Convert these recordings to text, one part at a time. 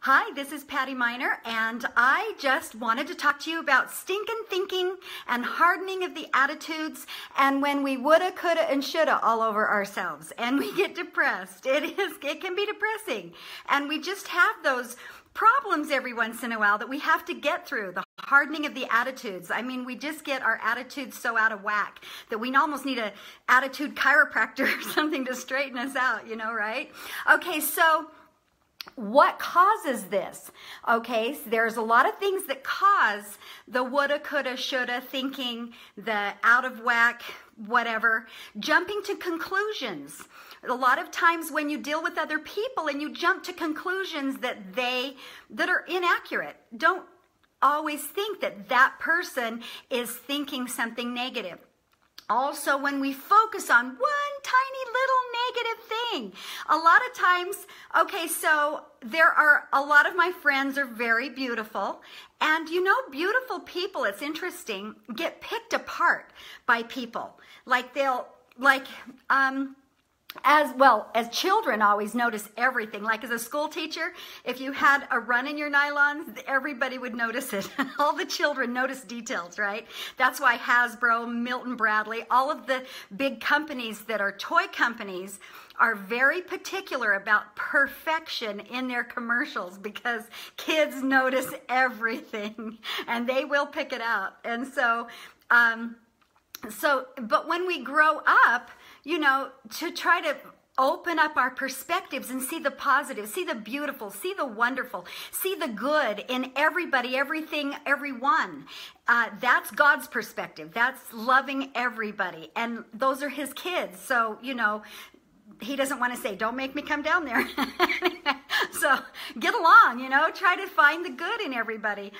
Hi, this is Patti Miner, and I just wanted to talk to you about stinkin' thinking and hardening of the attitudes, and when we woulda, coulda, and shoulda all over ourselves, and we get depressed. It can be depressing, and we just have those problems every once in a while that we have to get through, the hardening of the attitudes. I mean, we just get our attitudes so out of whack that we almost need an attitude chiropractor or something to straighten us out, you know, right? Okay, so what causes this? Okay, so there's a lot of things that cause the woulda, coulda, shoulda thinking, the out of whack, whatever, jumping to conclusions. A lot of times when you deal with other people and you jump to conclusions that are inaccurate, don't always think that that person is thinking something negative. Also, when we focus on one tiny little negative thing, a lot of times, okay, so a lot of my friends are very beautiful, and you know, beautiful people, it's interesting, get picked apart by people. As children always notice everything. Like as a school teacher, if you had a run in your nylons, everybody would notice it. All the children notice details, right? That's why Hasbro, Milton Bradley, all of the big companies that are toy companies are very particular about perfection in their commercials, because kids notice everything and they will pick it out. And but when we grow up, you know, to try to open up our perspectives and see the positive, see the beautiful, see the wonderful, see the good in everybody, everything, everyone. That's God's perspective. That's loving everybody. And those are his kids. So, you know, he doesn't want to say, don't make me come down there. So get along, you know, try to find the good in everybody.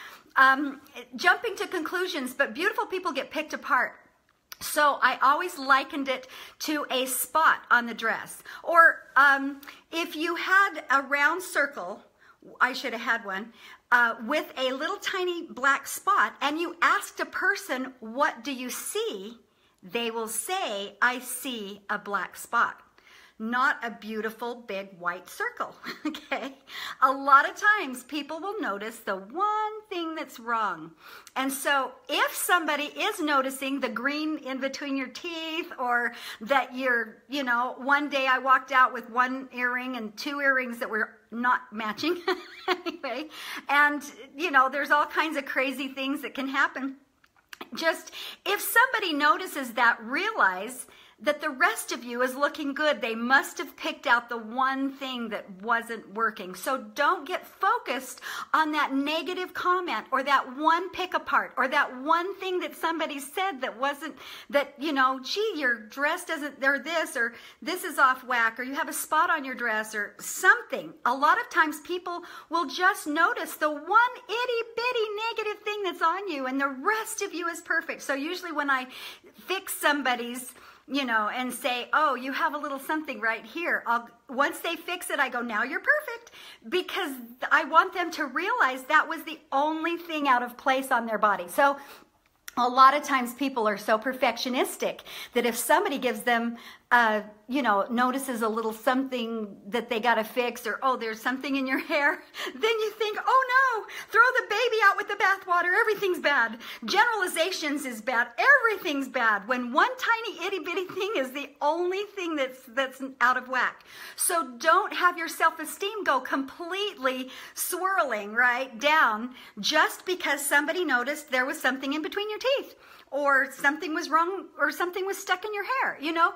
Jumping to conclusions, but beautiful people get picked apart. So I always likened it to a spot on the dress. Or if you had a round circle, I should have had one, with a little tiny black spot, and you asked a person, what do you see? They will say, I see a black spot. Not a beautiful big white circle, okay? A lot of times people will notice the one thing that's wrong. And so if somebody is noticing the green in between your teeth, or that you're, you know, one day I walked out with one earring and two earrings that were not matching, anyway, and, you know, there's all kinds of crazy things that can happen. Just, if somebody notices that, realize that the rest of you is looking good. They must have picked out the one thing that wasn't working. So don't get focused on that negative comment, or that one pick apart, or that one thing that somebody said that wasn't, that, you know, gee, your dress doesn't, or this is off whack, or you have a spot on your dress, or something. A lot of times people will just notice the one itty bitty negative thing that's on you, and the rest of you is perfect. So usually when I fix somebody's, you know, and say, oh, you have a little something right here, once they fix it, I go, now you're perfect, because I want them to realize that was the only thing out of place on their body. So a lot of times people are so perfectionistic that if somebody gives them, you know, notices a little something that they got to fix, or, oh, there's something in your hair, then you think, oh no, throw the baby out with the bathwater, everything's bad. Generalizations is bad, everything's bad, when one tiny itty bitty thing is the only thing that's out of whack. So don't have your self-esteem go completely swirling right down just because somebody noticed there was something in between your teeth, or something was wrong, or something was stuck in your hair. You know,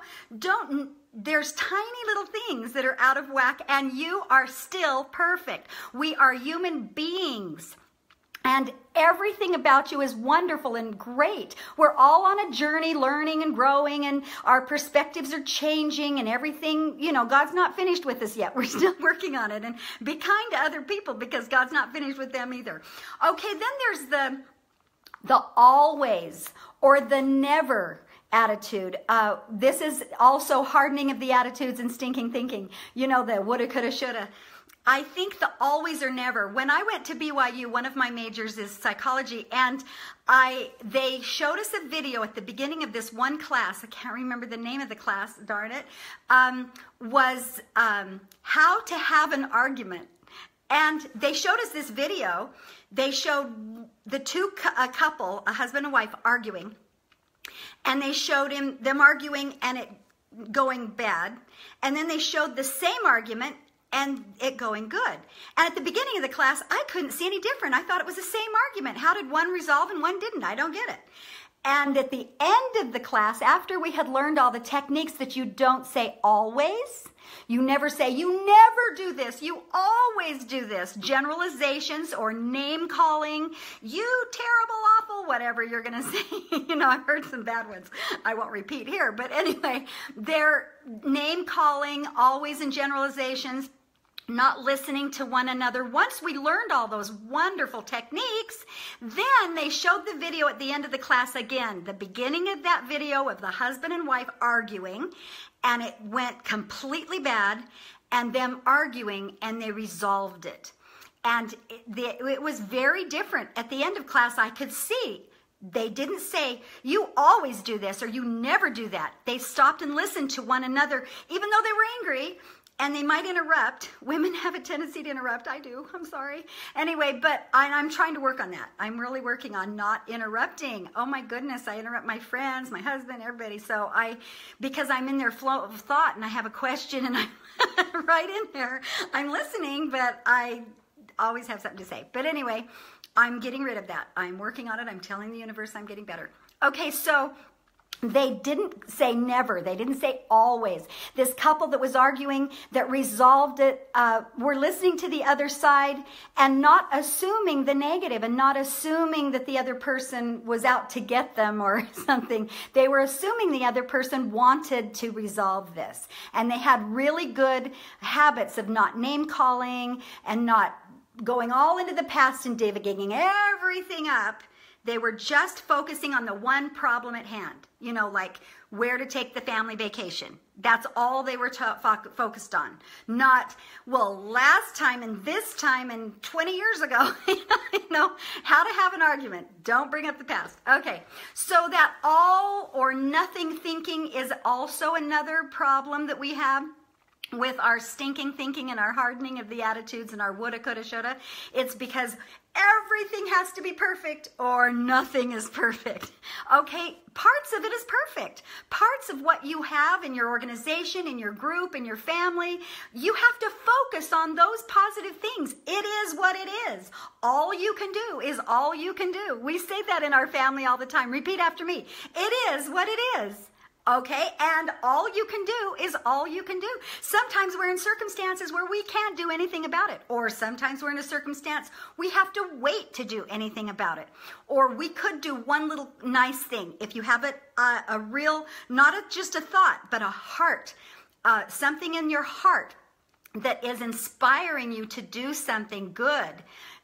there's tiny little things that are out of whack, and you are still perfect. We are human beings, and everything about you is wonderful and great. We're all on a journey, learning and growing, and our perspectives are changing, and everything, you know, God's not finished with us yet. We're still working on it. And be kind to other people, because God's not finished with them either. Okay, then there's the always or the never attitude. This is also hardening of the attitudes and stinking thinking. You know, the woulda, coulda, shoulda. I think the always or never. When I went to BYU, one of my majors is psychology, and they showed us a video at the beginning of this one class. I can't remember the name of the class, darn it. Was how to have an argument. And they showed us this video. They showed the a couple, a husband and wife, arguing. And they showed them arguing and it going bad. And then they showed the same argument and it going good. And at the beginning of the class, I couldn't see any different. I thought it was the same argument. How did one resolve and one didn't? I don't get it. And at the end of the class, after we had learned all the techniques that you don't say always, you never say, you never do this, you always do this, generalizations or name calling, you terrible, awful, whatever you're going to say. You know, I've heard some bad ones I won't repeat here. But anyway, they're name calling, always in generalizations, not listening to one another. Once we learned all those wonderful techniques, then they showed the video at the end of the class again, the beginning of that video of the husband and wife arguing, and it went completely bad, and them arguing, and they resolved it. And it was very different. At the end of class, I could see they didn't say, you always do this, or you never do that. They stopped and listened to one another, even though they were angry. And they might interrupt. Women have a tendency to interrupt. I do. I'm sorry. Anyway, but I'm trying to work on that. I'm really working on not interrupting. Oh my goodness, I interrupt my friends, my husband, everybody. So because I'm in their flow of thought and I have a question and I'm right in there. I'm listening, but I always have something to say. But anyway, I'm getting rid of that. I'm working on it. I'm telling the universe I'm getting better. Okay, so they didn't say never. They didn't say always. This couple that was arguing, that resolved it, were listening to the other side and not assuming the negative and not assuming that the other person was out to get them or something. They were assuming the other person wanted to resolve this. And they had really good habits of not name calling and not going all into the past and digging everything up. They were just focusing on the one problem at hand, you know, like where to take the family vacation. That's all they were focused on. Not, well, last time and this time and 20 years ago, you know, how to have an argument. Don't bring up the past. Okay, so that all or nothing thinking is also another problem that we have with our stinking thinking and our hardening of the attitudes and our woulda, coulda, shoulda. It's because everything has to be perfect or nothing is perfect. Okay, parts of it is perfect. Parts of what you have in your organization, in your group, in your family, you have to focus on those positive things. It is what it is. All you can do is all you can do. We say that in our family all the time. Repeat after me. It is what it is. Okay, and all you can do is all you can do. Sometimes we're in circumstances where we can't do anything about it. Or sometimes we're in a circumstance we have to wait to do anything about it. Or we could do one little nice thing. If you have a real, not just a thought, but a heart, something in your heart that is inspiring you to do something good,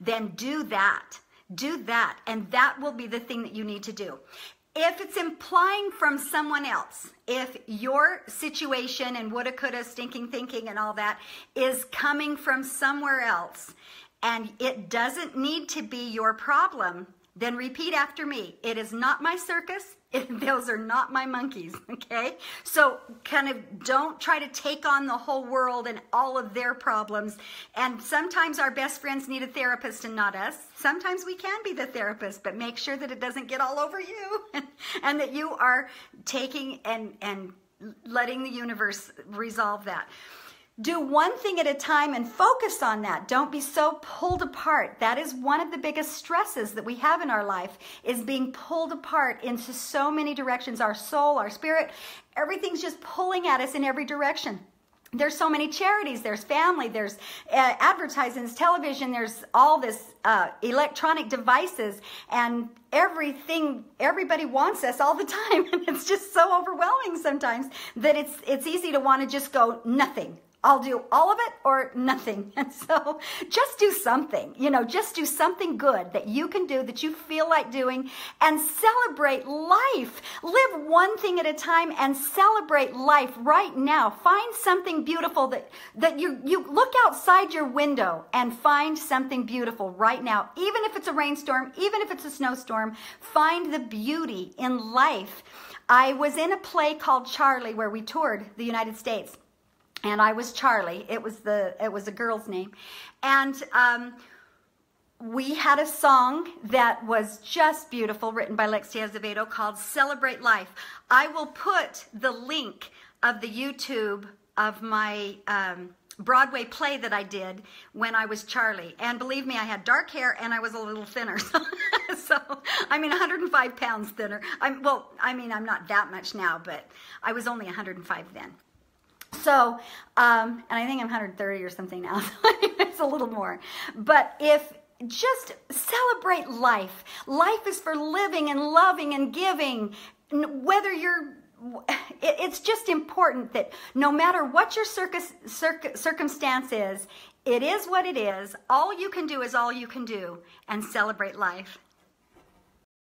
then do that. Do that, and that will be the thing that you need to do. If it's implying from someone else, if your situation and woulda, coulda, stinking thinking and all that is coming from somewhere else and it doesn't need to be your problem, then repeat after me. It is not my circus. Those are not my monkeys, okay? So kind of don't try to take on the whole world and all of their problems. And sometimes our best friends need a therapist and not us. Sometimes we can be the therapist, but make sure that it doesn't get all over you and that you are taking and letting the universe resolve that. Do one thing at a time and focus on that. Don't be so pulled apart. That is one of the biggest stresses that we have in our life, is being pulled apart into so many directions. Our soul, our spirit, everything's just pulling at us in every direction. There's so many charities, there's family, there's advertisements, television, there's all this electronic devices and everything. Everybody wants us all the time. And it's just so overwhelming sometimes that it's easy to want to just go nothing. I'll do all of it or nothing. And so just do something, you know, just do something good that you can do, that you feel like doing, and celebrate life. Live one thing at a time and celebrate life right now. Find something beautiful that you look outside your window and find something beautiful right now. Even if it's a rainstorm, even if it's a snowstorm, find the beauty in life. I was in a play called Charlie where we toured the United States. and I was Charlie. It was a girl's name. And we had a song that was just beautiful, written by Lexi Azevedo, called Celebrate Life. I will put the link of the YouTube of my Broadway play that I did when I was Charlie. And believe me, I had dark hair and I was a little thinner. So I mean, 105 pounds thinner. I'm not that much now, but I was only 105 then. So, and I think I'm 130 or something now. So it's a little more. But just celebrate life. Life is for living and loving and giving. Whether it's just important that no matter what your circumstance is, it is what it is. All you can do is all you can do, and celebrate life.